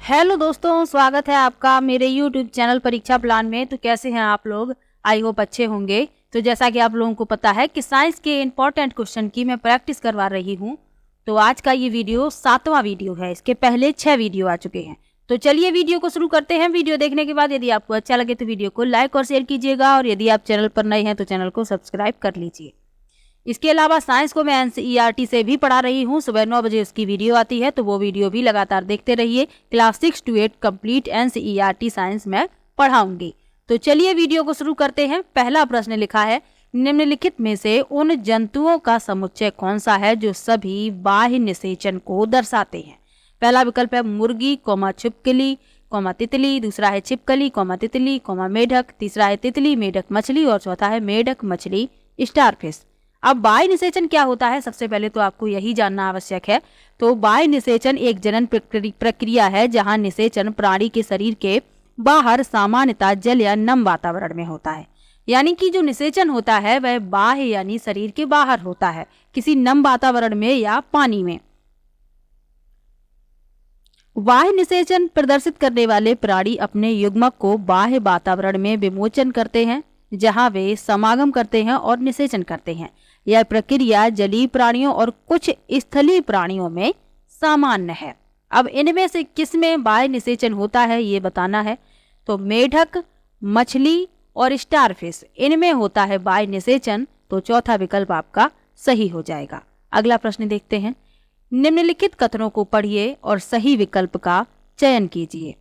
Hello दोस्तों, स्वागत है आपका मेरे YouTube चैनल परीक्षा प्लान में। तो कैसे हैं आप लोग? आई होप अच्छे होंगे। तो जैसा कि आप लोगों को पता है कि साइंस के इम्पोर्टेंट क्वेश्चन की मैं प्रैक्टिस करवा रही हूं। तो आज का ये वीडियो 7वां वीडियो है। इसके पहले 6 वीडियो आ चुके हैं। तो चलिए वीडियो को शुरू करते हैं। वीडियो देखने के बाद यदि आपको अच्छा लगे तो वीडियो को लाइक और शेयर कीजिएगा, और यदि आप चैनल पर नए हैं तो चैनल को सब्सक्राइब कर लीजिए। इसके अलावा साइंस को मैं एनसीईआरटी से भी पढ़ा रही हूँ। सुबह 9 बजे उसकी वीडियो आती है, तो वो वीडियो भी लगातार देखते रहिए। Class 6 to 8 complete NCERT science मैं पढ़ाऊंगी। तो चलिए वीडियो को शुरू करते हैं। पहला प्रश्न लिखा है, निम्नलिखित में से उन जंतुओं का समुच्चय कौन सा है जो सभी बाह्य निषेचन को दर्शाते हैं? पहला विकल्प है मुर्गी, छिपकली, तितली। दूसरा है छिपकली, तितली, मेढक। तीसरा है तितली, मेढक, मछली। और चौथा है मेढक, मछली, स्टारफिश। अब बाह्य निषेचन क्या होता है, सबसे पहले तो आपको यही जानना आवश्यक है। तो बाह्य निषेचन एक जनन प्रक्रिया है जहां निषेचन प्राणी के शरीर के बाहर सामान्यतः जल या नम वातावरण में होता है। यानी कि जो निषेचन होता है वह बाह्य यानी शरीर के बाहर होता है, किसी नम वातावरण में या पानी में। बाह्य निषेचन प्रदर्शित करने वाले प्राणी अपने युग्मक को बाह्य वातावरण में विमोचन करते हैं, जहां वे समागम करते हैं और निषेचन करते हैं। यह प्रक्रिया जलीय प्राणियों और कुछ स्थलीय प्राणियों में सामान्य है। अब इनमें से किस में बाह्य निषेचन होता है ये बताना है। तो मेढक, मछली और स्टारफिश, इनमें होता है बाह्य निषेचन। तो चौथा विकल्प आपका सही हो जाएगा। अगला प्रश्न देखते हैं। निम्नलिखित कथनों को पढ़िए और सही विकल्प का चयन कीजिए।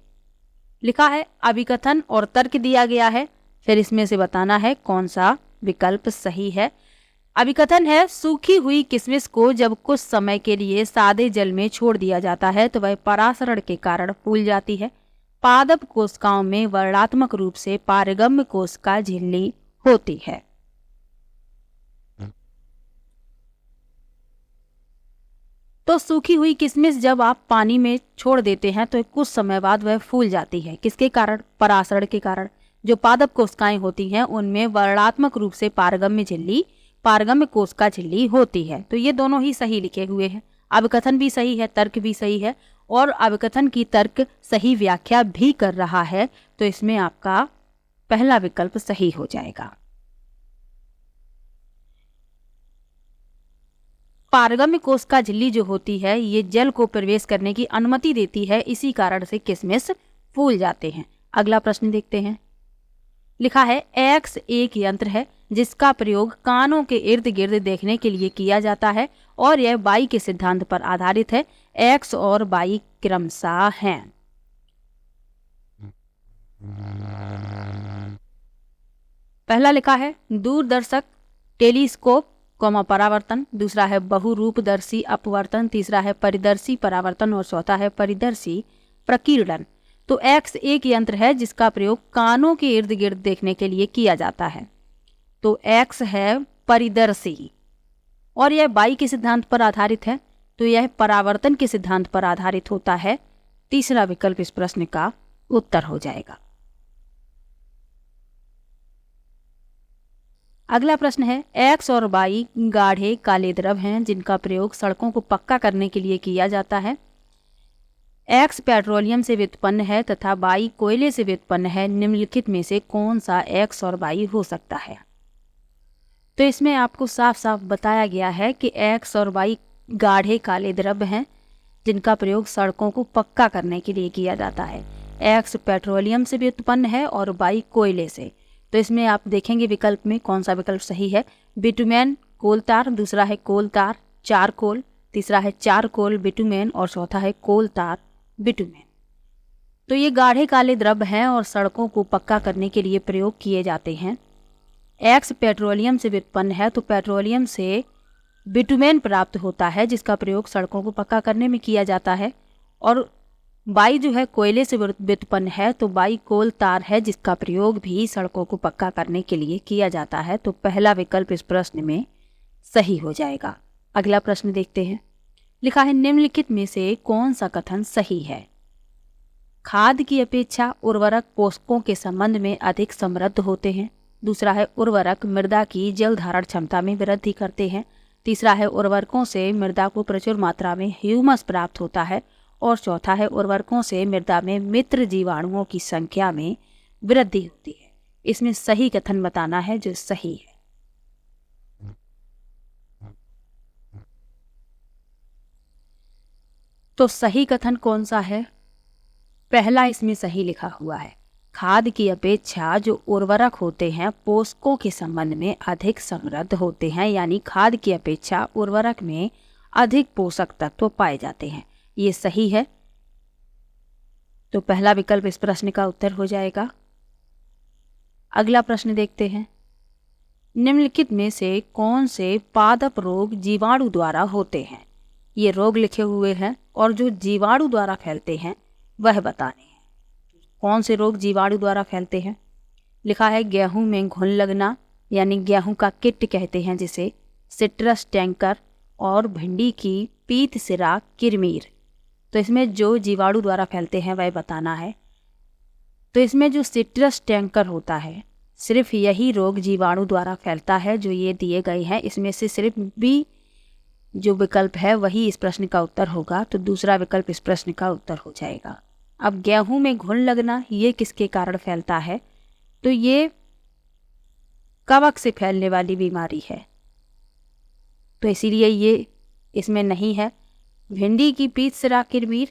लिखा है अभिकथन और तर्क दिया गया है, फिर इसमें से बताना है कौन सा विकल्प सही है। अभिकथन है, सूखी हुई किशमिश को जब कुछ समय के लिए सादे जल में छोड़ दिया जाता है तो वह परासरण के कारण फूल जाती है। पादप कोशिकाओं में वर्णात्मक रूप से पारगम्य कोशिका झिल्ली होती है। तो सूखी हुई किशमिश जब आप पानी में छोड़ देते हैं तो कुछ समय बाद वह फूल जाती है। किसके कारण? परासरण के कारण। जो पादप कोशिकाएं होती हैं उनमें वर्णात्मक रूप से पारगम्य कोशिका झिल्ली होती है। तो ये दोनों ही सही लिखे हुए हैं। अभिकथन भी सही है, तर्क भी सही है, और अभिकथन की तर्क सही व्याख्या भी कर रहा है। तो इसमें आपका पहला विकल्प सही हो जाएगा। पारगम्य कोशिका झिल्ली जो होती है ये जल को प्रवेश करने की अनुमति देती है, इसी कारण से किशमिश फूल जाते हैं। अगला प्रश्न देखते हैं। लिखा है एक्स एक यंत्र है जिसका प्रयोग कानों के इर्द गिर्द देखने के लिए किया जाता है और यह बाई के सिद्धांत पर आधारित है। एक्स और बाई क्रमशः हैं। पहला लिखा है दूरदर्शक टेलीस्कोप, परावर्तन। दूसरा है बहुरूपदर्शी अपवर्तन। तीसरा है परिदर्शी परावर्तन और चौथा है परिदर्शी प्रकीर्णन। तो एक्स एक यंत्र है जिसका प्रयोग कानों के इर्द गिर्द देखने के लिए किया जाता है। तो एक्स है परिदर्शी और यह बाई के सिद्धांत पर आधारित है, तो यह परावर्तन के सिद्धांत पर आधारित होता है। तीसरा विकल्प इस प्रश्न का उत्तर हो जाएगा। अगला प्रश्न है एक्स और बाई गाढ़े काले द्रव हैं जिनका प्रयोग सड़कों को पक्का करने के लिए किया जाता है। एक्स पेट्रोलियम से व्युत्पन्न है तथा बाई कोयले से व्युत्पन्न है। निम्नलिखित में से कौन सा एक्स और बाई हो सकता है? तो इसमें आपको साफ साफ बताया गया है कि एक्स और बाई गाढ़े काले द्रव हैं जिनका प्रयोग सड़कों को पक्का करने के लिए किया जाता है। एक्स पेट्रोलियम से व्युत्पन्न है और बाई कोयले से। तो इसमें आप देखेंगे विकल्प में कौन सा विकल्प सही है। बिटुमेन कोल तार, दूसरा है कोल तार चारकोल, तीसरा है चारकोल बिटुमेन और चौथा है कोल तार बिटुमेन। तो ये गाढ़े काले द्रव हैं और सड़कों को पक्का करने के लिए प्रयोग किए जाते हैं। एक्स पेट्रोलियम से व्युत्पन्न है तो पेट्रोलियम से बिटुमेन प्राप्त होता है जिसका प्रयोग सड़कों को पक्का करने में किया जाता है। और बाई जो है कोयले से व्युत्पन्न है तो बाई कोल तार है जिसका प्रयोग भी सड़कों को पक्का करने के लिए किया जाता है। तो पहला विकल्प इस प्रश्न में सही हो जाएगा। अगला प्रश्न देखते हैं। लिखा है निम्नलिखित में से कौन सा कथन सही है? खाद की अपेक्षा उर्वरक पोषकों के संबंध में अधिक समृद्ध होते हैं। दूसरा है उर्वरक मृदा की जल धारण क्षमता में वृद्धि करते हैं। तीसरा है उर्वरकों से मृदा को प्रचुर मात्रा में ह्यूमस प्राप्त होता है। और चौथा है उर्वरकों से मृदा में मित्र जीवाणुओं की संख्या में वृद्धि होती है। इसमें सही कथन बताना है जो सही है। तो सही कथन कौन सा है? पहला इसमें सही लिखा हुआ है, खाद की अपेक्षा जो उर्वरक होते हैं पोषकों के संबंध में अधिक समृद्ध होते हैं, यानी खाद की अपेक्षा उर्वरक में अधिक पोषक तत्व पाए जाते हैं। ये सही है। तो पहला विकल्प इस प्रश्न का उत्तर हो जाएगा। अगला प्रश्न देखते हैं, निम्नलिखित में से कौन से पादप रोग जीवाणु द्वारा होते हैं? ये रोग लिखे हुए हैं और जो जीवाणु द्वारा फैलते हैं वह बताने हैं। कौन से रोग जीवाणु द्वारा फैलते हैं? लिखा है गेहूं में घुन लगना, यानी गेहूं का किट कहते हैं जिसे, सिट्रस टैंकर और भिंडी की पीत सिरा किरमीर। तो इसमें जो जीवाणु द्वारा फैलते हैं वह बताना है। तो इसमें जो सिट्रस टैंकर होता है सिर्फ यही रोग जीवाणु द्वारा फैलता है जो ये दिए गए हैं। इसमें से सिर्फ बी जो विकल्प है वही इस प्रश्न का उत्तर होगा। तो दूसरा विकल्प इस प्रश्न का उत्तर हो जाएगा। अब गेहूं में घुन लगना ये किसके कारण फैलता है? तो ये कवक से फैलने वाली बीमारी है, तो इसीलिए ये इसमें नहीं है। भिंडी की पीत सिरा किरमीर,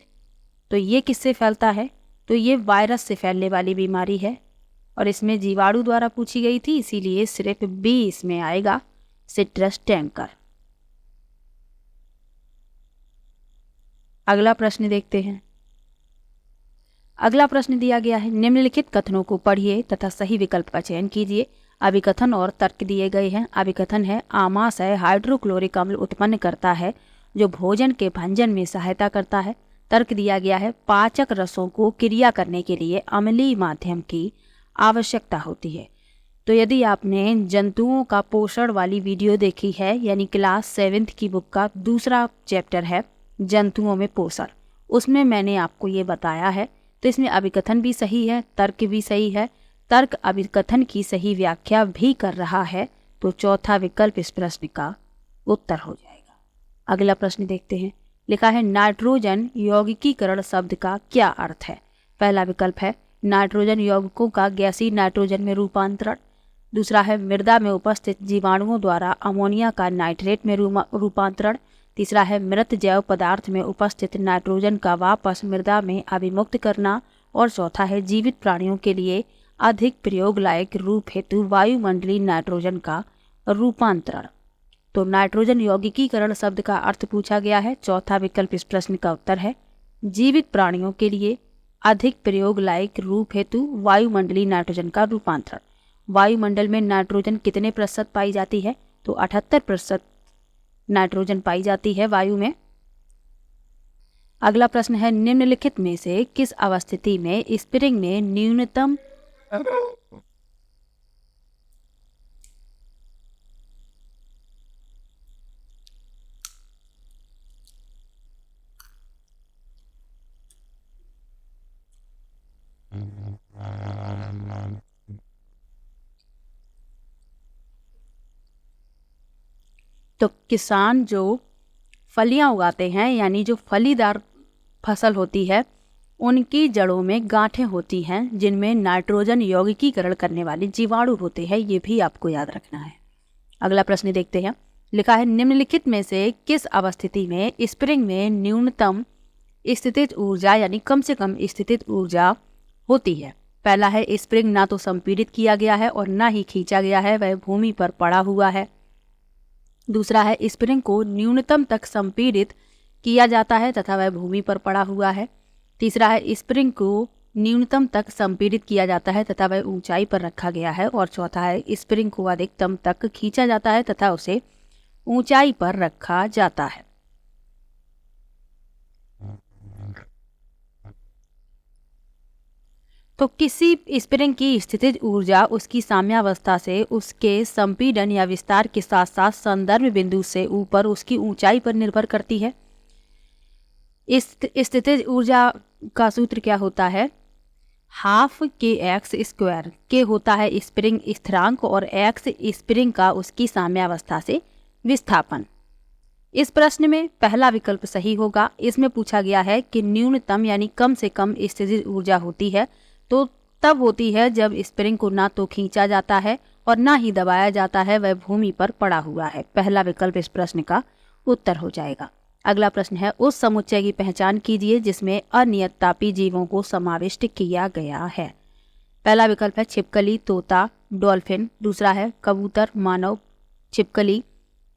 तो ये किससे फैलता है? तो ये वायरस से फैलने वाली बीमारी है और इसमें जीवाणु द्वारा पूछी गई थी, इसीलिए सिर्फ बी इसमें आएगा, सिट्रस टैंकर। अगला प्रश्न देखते हैं। अगला प्रश्न दिया गया है, निम्नलिखित कथनों को पढ़िए तथा सही विकल्प का चयन कीजिए। अभिकथन और तर्क दिए गए हैं। अभिकथन है, आमाशय हाइड्रोक्लोरिक अम्ल उत्पन्न करता है जो भोजन के भंजन में सहायता करता है। तर्क दिया गया है, पाचक रसों को क्रिया करने के लिए अम्लीय माध्यम की आवश्यकता होती है। तो यदि आपने जंतुओं का पोषण वाली वीडियो देखी है, यानी क्लास 7th की बुक का दूसरा चैप्टर है जंतुओं में पोषण, उसमें मैंने आपको ये बताया है। तो इसमें अभिकथन भी सही है, तर्क भी सही है। तर्क अभिकथन की सही व्याख्या भी कर रहा है, तो चौथा विकल्प इस प्रश्न का उत्तर हो जाएगा। अगला प्रश्न देखते हैं। लिखा है, नाइट्रोजन यौगिकीकरण शब्द का क्या अर्थ है? पहला विकल्प है नाइट्रोजन यौगिकों का गैसीय नाइट्रोजन में रूपांतरण। दूसरा है मृदा में उपस्थित जीवाणुओं द्वारा अमोनिया का नाइट्रेट में रूपांतरण। तीसरा है मृत जैव पदार्थ में उपस्थित नाइट्रोजन का वापस मृदा में अभिमुक्त करना। और चौथा है जीवित प्राणियों के लिए अधिक प्रयोग लायक रूप हेतु वायुमंडलीय नाइट्रोजन का रूपांतरण। तो नाइट्रोजन यौगिकीकरण शब्द का अर्थ पूछा गया है। चौथा विकल्प इस प्रश्न का उत्तर है, जीवित प्राणियों के लिए अधिक प्रयोग लायक रूप हेतु वायुमंडलीय नाइट्रोजन का रूपांतरण। वायुमंडल में नाइट्रोजन कितने प्रतिशत पाई जाती है? तो 78% नाइट्रोजन पाई जाती है वायु में। अगला प्रश्न है, निम्नलिखित में से किस अवस्थिति में स्प्रिंग में न्यूनतम तो किसान जो फलियां उगाते हैं, यानी जो फलीदार फसल होती है, उनकी जड़ों में गांठें होती हैं जिनमें नाइट्रोजन यौगिकीकरण करने वाले जीवाणु होते हैं। ये भी आपको याद रखना है। अगला प्रश्न देखते हैं। लिखा है, निम्नलिखित में से किस अवस्थिति में स्प्रिंग में न्यूनतम स्थितिज ऊर्जा यानी कम से कम स्थितिज ऊर्जा होती है? पहला है स्प्रिंग ना तो संपीड़ित किया गया है और ना ही खींचा गया है, वह भूमि पर पड़ा हुआ है। दूसरा है स्प्रिंग को न्यूनतम तक संपीड़ित किया जाता है तथा वह भूमि पर पड़ा हुआ है। तीसरा है स्प्रिंग को न्यूनतम तक संपीड़ित किया जाता है तथा वह ऊंचाई पर रखा गया है। और चौथा है स्प्रिंग को अधिकतम तक खींचा जाता है तथा उसे ऊंचाई पर रखा जाता है। तो किसी स्प्रिंग की स्थितिज ऊर्जा उसकी साम्यावस्था से उसके संपीड़न या विस्तार के साथ साथ संदर्भ बिंदु से ऊपर उसकी ऊंचाई पर निर्भर करती है। इस स्थितिज ऊर्जा का सूत्र क्या होता है? Half kx²। के होता है स्प्रिंग स्थिरांक और x स्प्रिंग का उसकी साम्यावस्था से विस्थापन। इस प्रश्न में पहला विकल्प सही होगा। इसमें पूछा गया है कि न्यूनतम यानी कम से कम स्थितिज ऊर्जा होती है तो तब होती है जब स्प्रिंग को ना तो खींचा जाता है और ना ही दबाया जाता है, वह भूमि पर पड़ा हुआ है। पहला विकल्प इस प्रश्न का उत्तर हो जाएगा। अगला प्रश्न है, उस समुच्चय की पहचान कीजिए जिसमें अनियत तापी जीवों को समाविष्ट किया गया है। पहला विकल्प है छिपकली, तोता, डॉल्फिन। दूसरा है कबूतर, मानव, छिपकली।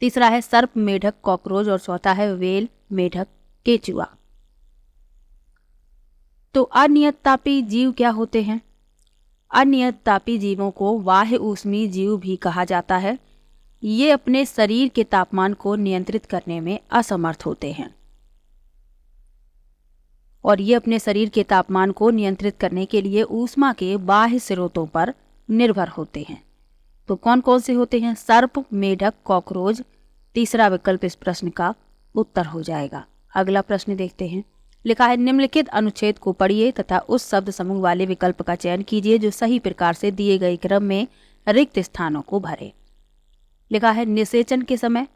तीसरा है सर्प, मेढक, कॉकरोच और चौथा है व्हेल, मेढक, केचुआ। तो अनियत तापी जीव क्या होते हैं? अनियत तापी जीवों को बाह्य ऊष्मीय जीव भी कहा जाता है। ये अपने शरीर के तापमान को नियंत्रित करने में असमर्थ होते हैं और ये अपने शरीर के तापमान को नियंत्रित करने के लिए ऊष्मा के बाह्य स्रोतों पर निर्भर होते हैं। तो कौन कौन से होते हैं? सर्प, मेढक, कॉकरोच। तीसरा विकल्प इस प्रश्न का उत्तर हो जाएगा। अगला प्रश्न देखते हैं। लिखा है, निम्नलिखित अनुच्छेद को पढ़िए तथा उस शब्द समूह वाले विकल्प का चयन कीजिए जो सही प्रकार से दिए गए क्रम में रिक्त स्थानों को भरे। लिखा है, निषेचन के समय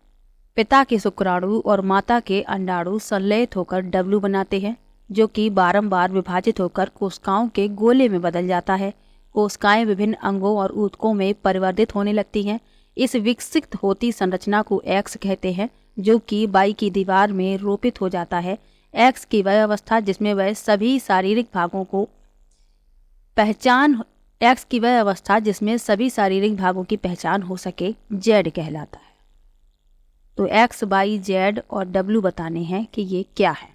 पिता के शुक्राणु और माता के अंडाणु संलयित होकर डब्लू बनाते हैं जो कि बारंबार विभाजित होकर कोशिकाओं के गोले में बदल जाता है। कोशिकाएं विभिन्न अंगों और ऊतकों में परिवर्तित होने लगती हैं। इस विकसित होती संरचना को एक्स कहते हैं जो कि बाई की दीवार में रोपित हो जाता है। एक्स की वह अवस्था जिसमें वह सभी शारीरिक भागों की पहचान हो सके जेड कहलाता है। तो एक्स, वाई, जेड और डब्ल्यू बताने हैं कि ये क्या है।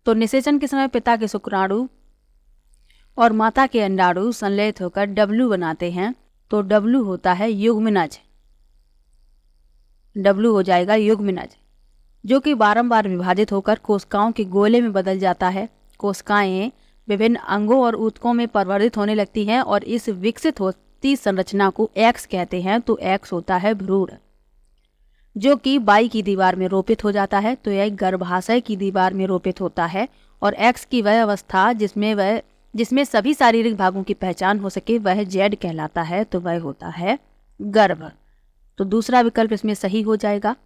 तो निषेचन के समय पिता के शुक्राणु और माता के अंडाणु संलयित होकर डब्ल्यू बनाते हैं। तो डब्ल्यू होता है युग्मनज। डब्ल्यू हो जाएगा युग्मनज जो कि बारंबार विभाजित होकर कोशिकाओं के गोले में बदल जाता है। कोशिकाएं विभिन्न अंगों और ऊतकों में परिवर्तित होने लगती हैं और इस विकसित होती संरचना को एक्स कहते हैं। तो एक्स होता है भ्रूण जो कि बाई की दीवार में रोपित हो जाता है। तो यह गर्भाशय की दीवार में रोपित होता है। और एक्स की वह अवस्था जिसमें सभी शारीरिक भागों की पहचान हो सके वह जेड कहलाता है। तो वह होता है गर्भ। तो दूसरा विकल्प इसमें सही हो जाएगा।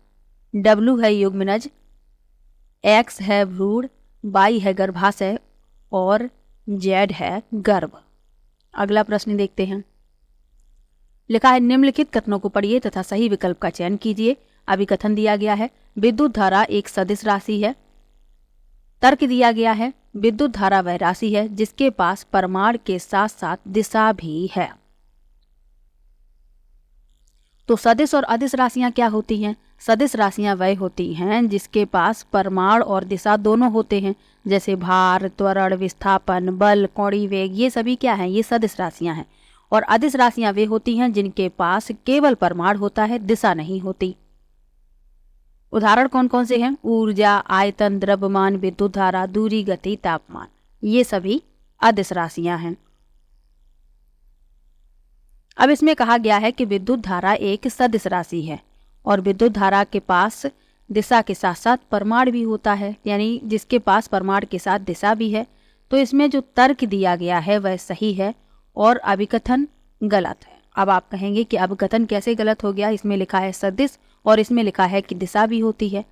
डब्ल्यू है युग्मनज, एक्स है भ्रूण, वाई है गर्भाशय और जेड है गर्भ। अगला प्रश्न देखते हैं। लिखा है, निम्नलिखित कथनों को पढ़िए तथा सही विकल्प का चयन कीजिए। अभी कथन दिया गया है, विद्युत धारा एक सदिश राशि है। तर्क दिया गया है, विद्युत धारा वह राशि है जिसके पास परिमाण के साथ साथ दिशा भी है। तो सदिश और अदिश राशियां क्या होती हैं? सदिश राशियां वह होती हैं जिसके पास परिमाण और दिशा दोनों होते हैं, जैसे भार, त्वरण, विस्थापन, बल, कोणीय वेग, ये सभी क्या हैं? ये सदिश राशियां हैं। और अदिश राशियां वे होती हैं जिनके पास केवल परिमाण होता है, दिशा नहीं होती। उदाहरण कौन कौन से हैं? ऊर्जा, आयतन, द्रव्यमान, विद्युत धारा, दूरी, गति, तापमान, ये सभी अदिश राशियां हैं। अब इसमें कहा गया है कि विद्युत धारा एक सदिश राशि है और विद्युत धारा के पास दिशा के साथ साथ परिमाण भी होता है, यानी जिसके पास परिमाण के साथ दिशा भी है। तो इसमें जो तर्क दिया गया है वह सही है और अभिकथन गलत है। अब आप कहेंगे कि अभिकथन कैसे गलत हो गया? इसमें लिखा है सदिश और इसमें लिखा है कि दिशा भी होती है।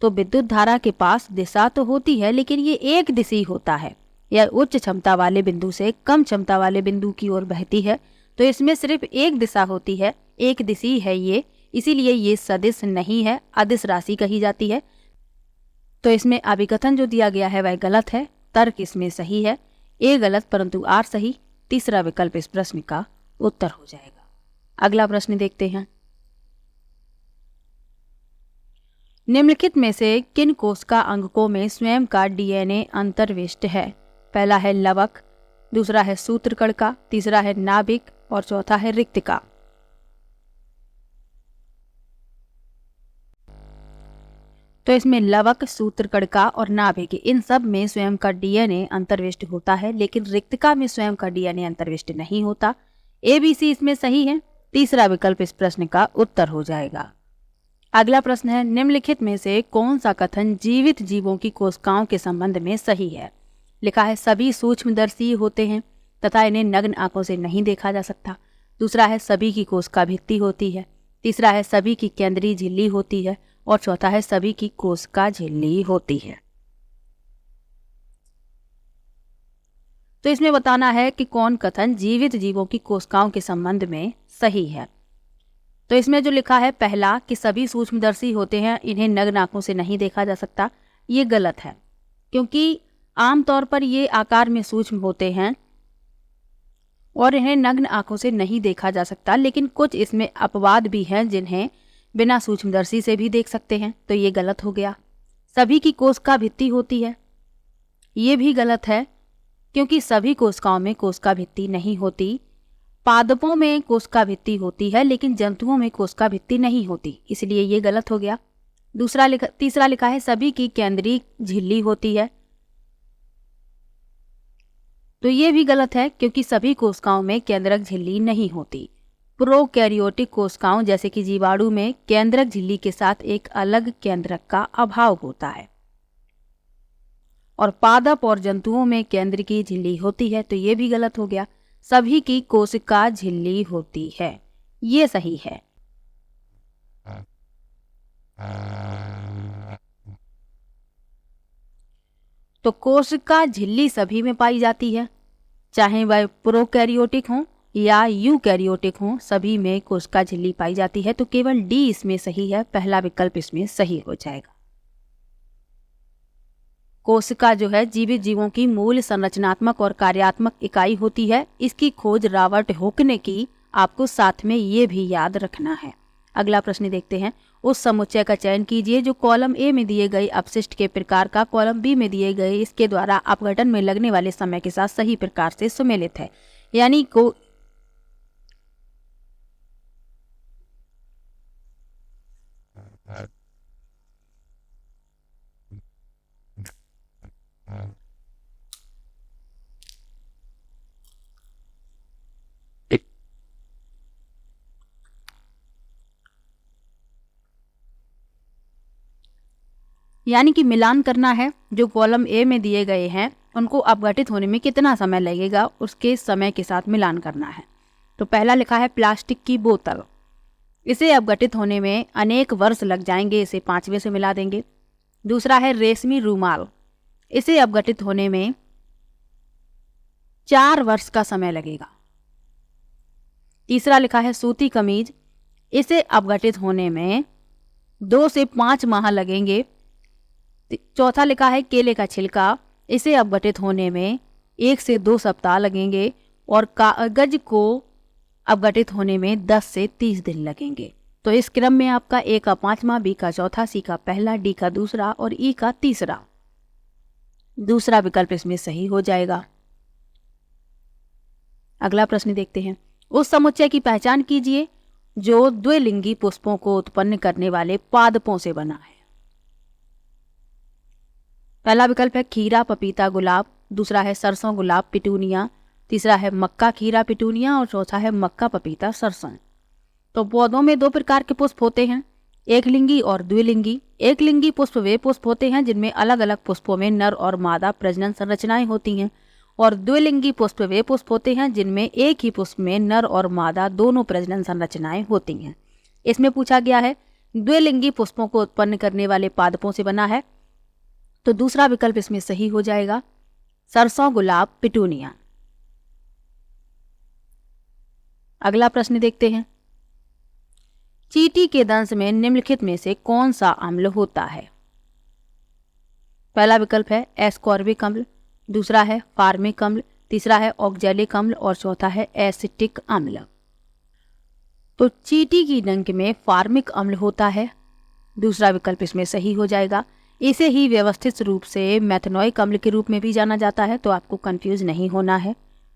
तो विद्युत धारा के पास दिशा तो होती है लेकिन ये एक दिशी होता है, यह उच्च क्षमता वाले बिंदु से कम क्षमता वाले बिंदु की ओर बहती है। तो इसमें सिर्फ एक दिशा होती है, एक दिशी है ये, इसीलिए ये सदिश नहीं है, अदिश राशि कही जाती है। तो इसमें अभिकथन जो दिया गया है वह गलत है। तर्क इसमें सही है, ए गलत परंतु आर सही। तीसरा विकल्प इस प्रश्न का उत्तर हो जाएगा। अगला प्रश्न देखते हैं। निम्नलिखित में से किन कोशिका अंगकों में स्वयं का डीएनए अंतर्विष्ट है? पहला है लवक, दूसरा है सूत्रकणिका, तीसरा है नाभिक और चौथा है रिक्तिका। तो इसमें लवक, सूत्रकणिका और नाभिक इन सब में स्वयं का डीएनए अंतर्विष्ट होता है, लेकिन रिक्तिका में स्वयं का डीएनए अंतर्विष्ट नहीं होता। ABC इसमें सही है। तीसरा विकल्प इस प्रश्न का उत्तर हो जाएगा। अगला प्रश्न है, निम्नलिखित में से कौन सा कथन जीवित जीवों की कोशिकाओं के संबंध में सही है? लिखा है, सभी सूक्ष्मदर्शी होते हैं तथा इन्हें नग्न आंखों से नहीं देखा जा सकता। दूसरा है, सभी की कोशिका भित्ति होती है। तीसरा है सभी की केंद्रीय झिल्ली होती है और चौथा है सभी की कोशिका झिल्ली होती है। तो इसमें बताना है कि कौन कथन जीवित जीवों की कोशिकाओं के संबंध में सही है। तो इसमें जो लिखा है पहला कि सभी सूक्ष्मदर्शी होते हैं, इन्हें नग्न आंखों से नहीं देखा जा सकता, ये गलत है, क्योंकि आमतौर पर ये आकार में सूक्ष्म होते हैं और इन्हें नग्न आंखों से नहीं देखा जा सकता। लेकिन कुछ इसमें अपवाद भी हैं जिन्हें बिना सूक्ष्मदर्शी से भी देख सकते हैं, तो ये गलत हो गया। सभी की कोशिका भित्ति होती है, ये भी गलत है, क्योंकि सभी कोशिकाओं में कोशिका भित्ति नहीं होती। पादपों में कोशिका भित्ति होती है लेकिन जंतुओं में कोशिका भित्ति नहीं होती, इसलिए ये गलत हो गया। तीसरा लिखा है सभी की केंद्रीय झिल्ली होती है, तो ये भी गलत है, क्योंकि सभी कोशिकाओं में केंद्रक झिल्ली नहीं होती। प्रोकैरियोटिक कोशिकाओं जैसे कि जीवाणु में केंद्रक झिल्ली के साथ एक अलग केंद्रक का अभाव होता है, और पादप और जंतुओं में केंद्र की झिल्ली होती है, तो ये भी गलत हो गया। सभी की कोशिका झिल्ली होती है, ये सही है। तो कोशिका झिल्ली सभी में पाई जाती है, चाहे वह प्रोकैरियोटिक हो या यूकैरियोटिक हो, सभी में कोशिका झिल्ली पाई जाती है। तो केवल डी इसमें सही है, पहला विकल्प इसमें सही हो जाएगा। कोशिका जो है जीवित जीवों की मूल संरचनात्मक और कार्यात्मक इकाई होती है। इसकी खोज रॉबर्ट हुक ने की, आपको साथ में ये भी याद रखना है। अगला प्रश्न देखते हैं। उस समुच्चय का चयन कीजिए जो कॉलम ए में दिए गए अपशिष्ट के प्रकार का कॉलम बी में दिए गए इसके द्वारा अपघटन में लगने वाले समय के साथ सही प्रकार से सुमेलित है। यानी कि मिलान करना है। जो कॉलम ए में दिए गए हैं उनको अपघटित होने में कितना समय लगेगा, उसके समय के साथ मिलान करना है। तो पहला लिखा है प्लास्टिक की बोतल, इसे अपघटित होने में अनेक वर्ष लग जाएंगे, इसे 5वें से मिला देंगे। दूसरा है रेशमी रूमाल, इसे अपघटित होने में 4 वर्ष का समय लगेगा। तीसरा लिखा है सूती कमीज, इसे अपघटित होने में 2 से 5 माह लगेंगे। चौथा लिखा है केले का छिलका, इसे अपघटित होने में 1 से 2 सप्ताह लगेंगे। और कागज को अपघटित होने में 10 से 30 दिन लगेंगे। तो इस क्रम में आपका ए का 5वां, बी का चौथा, सी का पहला, डी का दूसरा और ई का तीसरा, दूसरा विकल्प इसमें सही हो जाएगा। अगला प्रश्न देखते हैं। उस समुच्चय की पहचान कीजिए जो द्विलिंगी पुष्पों को उत्पन्न करने वाले पादपों से बना है। पहला विकल्प है खीरा, पपीता, गुलाब। दूसरा है सरसों, गुलाब, पिटूनिया। तीसरा है मक्का, खीरा, पिटूनिया और चौथा है मक्का, पपीता, सरसों। तो पौधों में 2 प्रकार के पुष्प होते हैं, एकलिंगी और द्विलिंगी। एकलिंगी पुष्प वे पुष्प होते हैं जिनमें अलग अलग पुष्पों में नर और मादा प्रजनन संरचनाएं होती हैं, और द्विलिंगी पुष्प वे पुष्प होते हैं जिनमें एक ही पुष्प में नर और मादा दोनों प्रजनन संरचनाएं होती हैं। इसमें पूछा गया है द्विलिंगी पुष्पों को उत्पन्न करने वाले पादपों से बना है, तो दूसरा विकल्प इसमें सही हो जाएगा, सरसों, गुलाब, पिटूनिया। अगला प्रश्न देखते हैं। चींटी के दंश में निम्नलिखित में से कौन सा अम्ल होता है? पहला विकल्प है एस्कॉर्बिक अम्ल, दूसरा है फार्मिक अम्ल, तीसरा है ऑक्जेलिक अम्ल और चौथा है एसिटिक अम्ल। तो चींटी की डंक में फार्मिक अम्ल होता है, दूसरा विकल्प इसमें सही हो जाएगा। इसे ही व्यवस्थित रूप से मेथनोइक अम्ल के रूप में भी जाना जाता है, तो आपको कंफ्यूज नहीं होना है,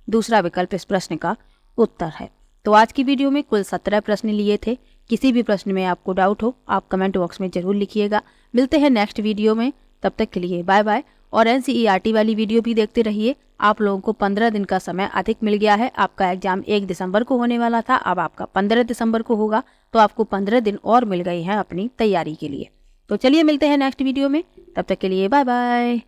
दूसरा विकल्प इस प्रश्न का उत्तर है। तो आज की वीडियो में कुल 17 प्रश्न लिए थे। किसी भी प्रश्न में आपको डाउट हो आप कमेंट बॉक्स में जरूर लिखिएगा। मिलते हैं नेक्स्ट वीडियो में, तब तक के लिए बाय बाय। और NCERT वाली वीडियो भी देखते रहिए। आप लोगों को 15 दिन का समय अधिक मिल गया है। आपका एग्जाम 1 दिसंबर को होने वाला था, अब आपका 15 दिसंबर को होगा, तो आपको 15 दिन और मिल गए हैं अपनी तैयारी के लिए। तो चलिए मिलते हैं नेक्स्ट वीडियो में, तब तक के लिए बाय बाय।